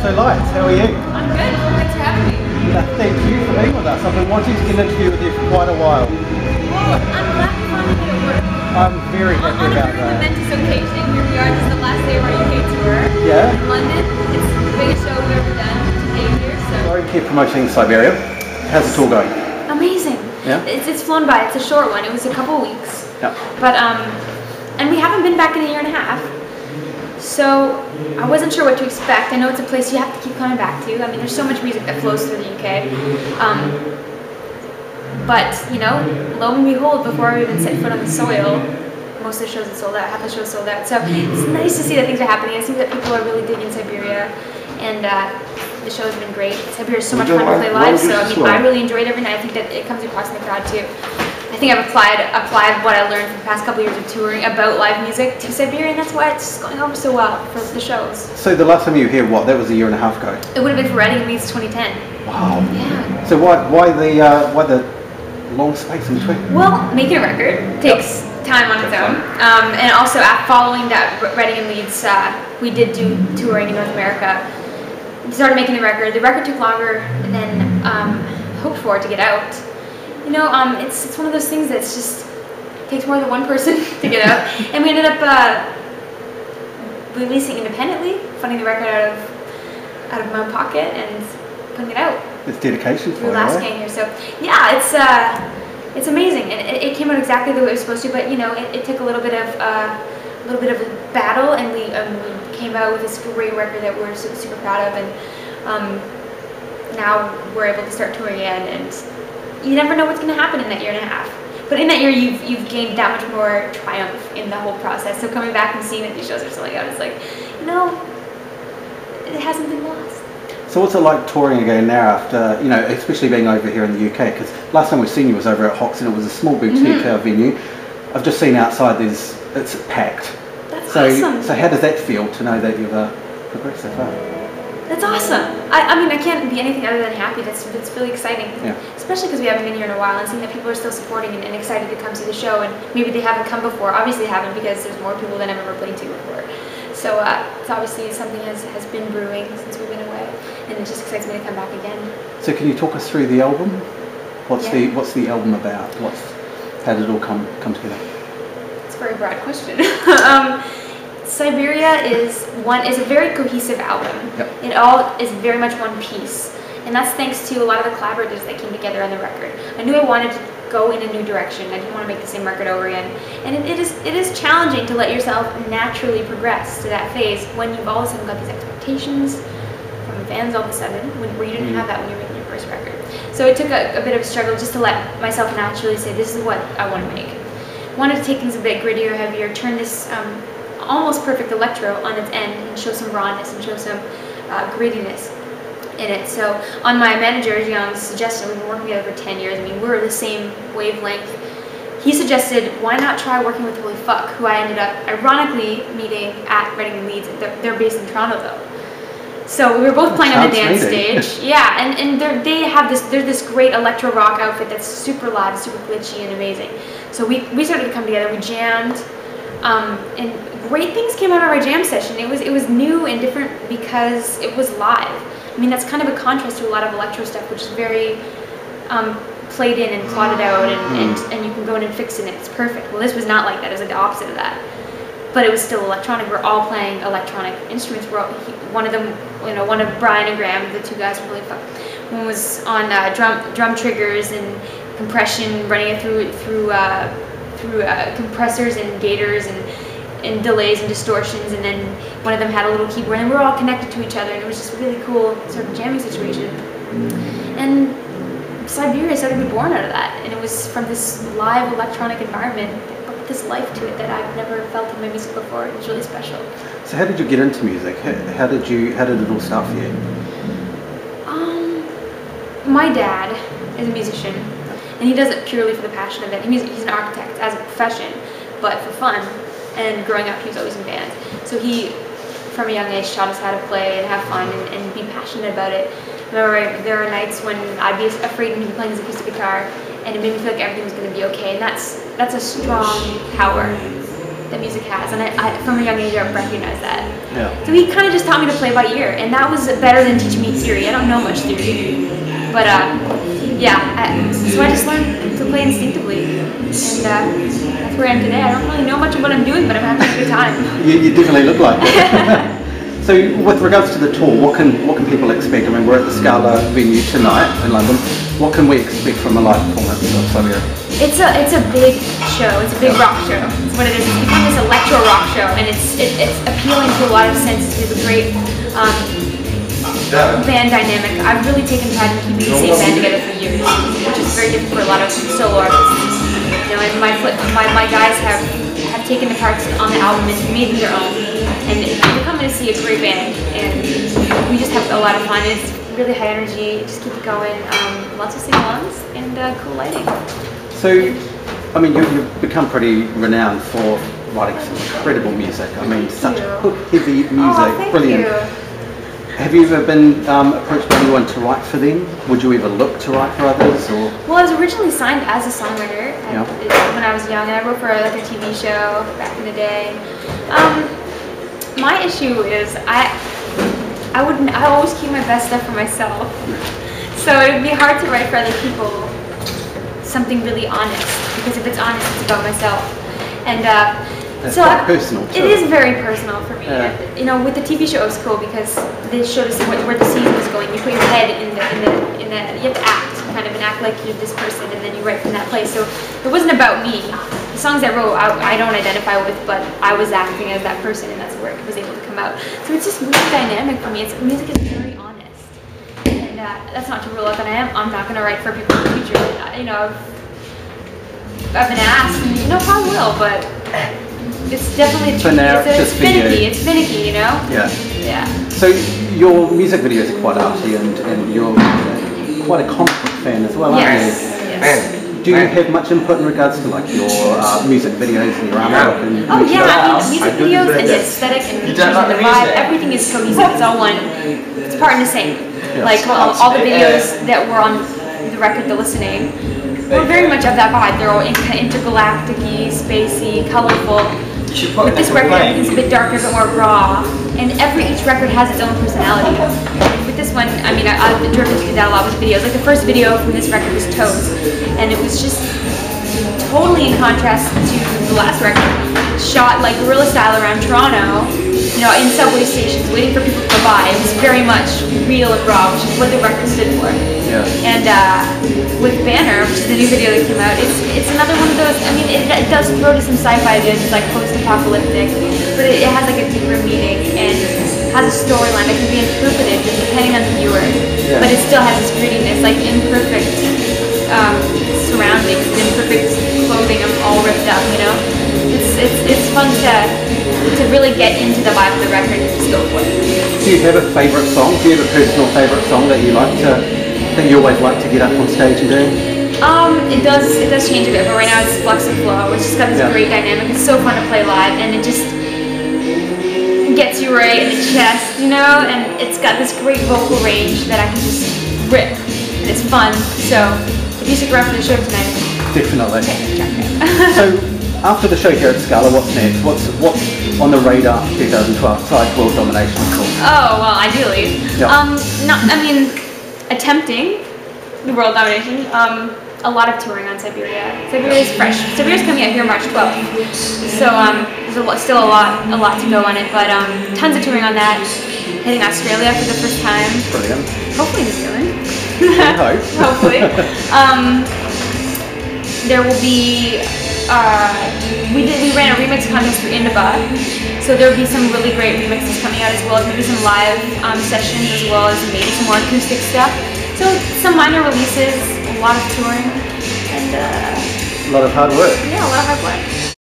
So Lights, how are you? I'm good. Thanks for having me. Thank you for being with us. I've been wanting to get an interview with you for quite a while. Well, I'm glad we finally made it work. I'm very happy On a about very that. momentous occasion, here we are. This is the last day of our UK tour. Yeah? In London. It's the biggest show we've ever done to date here. So. Sorry to keep promoting Siberia. How's the tour going? Amazing. Yeah? It's flown by. It's a short one. It was a couple weeks. Yeah. But and we haven't been back in a year and a half. So I wasn't sure what to expect. I know it's a place you have to keep coming back to. I mean, there's so much music that flows through the UK. But, you know, lo and behold, before we even set foot on the soil, most of the shows are sold out, half the shows sold out. So it's nice to see that things are happening. I see that people are really digging Siberia, and the show's been great. Siberia is so much fun to play live, so I mean, I really enjoyed every night. I think that it comes across in the crowd too. I think I've applied what I learned from the past couple of years of touring about live music to Siberia, and that's why it's going over so well for the shows. So the last time you were here, what? That was a year and a half ago. It would have been for Reading Leeds 2010. Wow. Yeah. So why the long space in between? Well, making a record takes time on its own, and also following that Reading and Leeds, we did do touring in North America. We started making the record. The record took longer than hoped for to get out. You know, it's one of those things that's just takes more than one person to get out, and we ended up releasing independently, funding the record out of my own pocket and putting it out. It's dedication for through last game here. So yeah, it's amazing, and it came out exactly the way it was supposed to. But you know, it took a little bit of a battle, and we came out with this great record that we're super proud of, and now we're able to start touring again. And you never know what's going to happen in that year and a half. But in that year, you've gained that much more triumph in the whole process. So coming back and seeing that these shows are selling out, it's like, you know, it hasn't been lost. So what's it like touring again now after, you know, especially being over here in the UK? Because last time we seen you was over at Hox, and it was a small boutique venue. I've just seen outside it's packed. That's awesome. So how does that feel to know that you've progressed so far? That's awesome. I mean, I can't be anything other than happy. It's really exciting. Yeah. Especially because we haven't been here in a while, and seeing that people are still supporting and excited to come see the show, and maybe they haven't come before. Obviously they haven't, because there's more people than I've ever played to before. So it's obviously something has been brewing since we've been away, and it just excites me to come back again. So can you talk us through the album? What's the album about? How did it all come together? It's a very broad question. Siberia is a very cohesive album. Yep. It all is very much one piece, and that's thanks to a lot of the collaborators that came together on the record. I knew I wanted to go in a new direction. I didn't want to make the same record over again, and it is challenging to let yourself naturally progress to that phase when you've all of a sudden got these expectations from fans all of a sudden, where you didn't have that when you were making your first record. So it took a bit of a struggle just to let myself naturally say, this is what I want to make. I wanted to take things a bit grittier, heavier, turn this almost perfect electro on its end and show some rawness and show some grittiness in it. So on my manager Young's suggestion, we've been working together for 10 years. I mean, we're the same wavelength. He suggested, why not try working with Holy Fuck, who I ended up ironically meeting at Reading and Leeds. They're based in Toronto though. So we were both playing on the dance stage. Yeah, and there's this great electro rock outfit that's super loud, super glitchy and amazing. So we started to come together, we jammed, and great things came out of our jam session. It was new and different because it was live. I mean, that's kind of a contrast to a lot of electro stuff, which is very played in and plotted out, and you can go in and fix it and it's perfect. Well, this was not like that. It was like the opposite of that. But it was still electronic. We're all playing electronic instruments. One of them, you know, one of Brian and Graham, the two guys from Really Fuck, one was on drum triggers and compression, running it through compressors and gators and delays and distortions, and then one of them had a little keyboard, and we were all connected to each other, and it was just a really cool sort of jamming situation. And Siberia started to be born out of that, and it was from this live electronic environment with this life to it that I've never felt in my music before. It was really special. So how did you get into music? How did it all start for you? My dad is a musician, and he does it purely for the passion of it. He's an architect as a profession, but for fun. And growing up, he was always in bands. So he, from a young age, taught us how to play and have fun and be passionate about it. I remember there were nights when I'd be afraid when he'd be playing his acoustic guitar, and it made me feel like everything was going to be okay. And that's a strong power. that music has, and I from a young age I recognized that. Yeah. So he kind of just taught me to play by ear, and that was better than teaching me theory. I don't know much theory, but so I just learned to play instinctively, and that's where I am today. I don't really know much of what I'm doing, but I'm having a good time. You definitely look like it. So with regards to the tour, what can people expect? I mean, we're at the Scala venue tonight in London. What can we expect from a live performance of Siberia? It's a big show. It's a big rock show. It's what it is. It's become this electro rock show, and it's appealing to a lot of senses. We have a great band dynamic. I've really taken pride in keeping the same band together for years, which is very different for a lot of solo artists. You know, and my guys have taken the parts on the album and made them their own. And you're coming to see a great band, and we just have a lot of fun. It's really high energy. Just keep it going. Lots of sing-alongs and cool lighting. So, I mean, you've become pretty renowned for writing some incredible music. I mean, such heavy music, thank brilliant. you. Have you ever been approached by anyone to write for them? Would you ever look to write for others? Or? Well, I was originally signed as a songwriter when I was young, and I wrote for like a TV show back in the day. My issue is I always keep my best stuff for myself, so it would be hard to write for other people something really honest, because if it's honest, it's about myself. And that's quite personal too. It is very personal for me. Yeah. You know, with the TV show, it was cool because they showed us where the season was going. You put your head in the you have to act, kind of, and act like you're this person, and then you write from that place. So it wasn't about me. The songs I wrote, I don't identify with, but I was acting as that person, and that's where it was able to come out. So it's just really dynamic for me. Music is very honest, and that's not to rule out that I'm not going to write for people in the future. You know, I've been asked, and no problem will, but it's definitely for now, it's finicky. It's finicky, you know. Yeah. Yeah. So your music videos are quite arty, and you're quite a comic book fan as well, aren't Yes. you? Yes. Do you have much input in regards to like your music videos and your artwork? And Oh yeah, I mean, music videos and the aesthetic and the features and the vibe, everything is cohesive. It's all one. It's part and the same. Yeah. Like all the videos that were on the record, the listening, were very much of that vibe. They're all kind of intergalactic-y, spacey, colorful. With this record, everything's a bit darker, a bit more raw, and each record has its own personality. With this one, I mean, I've been driven to do that a lot with videos. Like the first video from this record was Toes, and it was just totally in contrast to the last record. Shot like guerrilla style around Toronto, you know, in subway stations, waiting for people to go by. It was very much real and raw, which is what the record stood for. Yeah. And with Banner, which is the new video that came out, it's another one of those. I mean, it does throw to some sci-fi ideas. It's like post-apocalyptic, but it has like a deeper meaning and has a storyline that can be interpreted depending on the viewer. Yeah. But it still has this grittiness, like imperfect surroundings, imperfect clothing. I'm all ripped up, you know. It's fun to really get into the vibe of the record and just go for it. Do you have a favourite song? Do you have a personal favourite song that you always like to get up on stage and do? It does change a bit, but right now it's Flux and Flow, which has got this great dynamic. It's so fun to play live, and it just gets you right in the chest, you know, and it's got this great vocal range that I can just rip, and it's fun. So if you stick around for the show tonight, definitely. Okay, check it. So after the show here at Scala, what's next? What's on the radar for 2012 besides world domination, of course? Oh well, ideally, Yeah. attempting the world domination. A lot of touring on Siberia. Siberia is fresh. Siberia's coming out here March 12th. So there's still a lot to go on it, but tons of touring on that. Hitting Australia for the first time. Brilliant. Hopefully New Zealand. I hope. Hopefully. There will be. We ran a remix contest through Indaba, so there will be some really great remixes coming out as well as maybe some live sessions as well as maybe some more acoustic stuff. So some minor releases, a lot of touring, and a lot of hard work. yeah, a lot of hard work.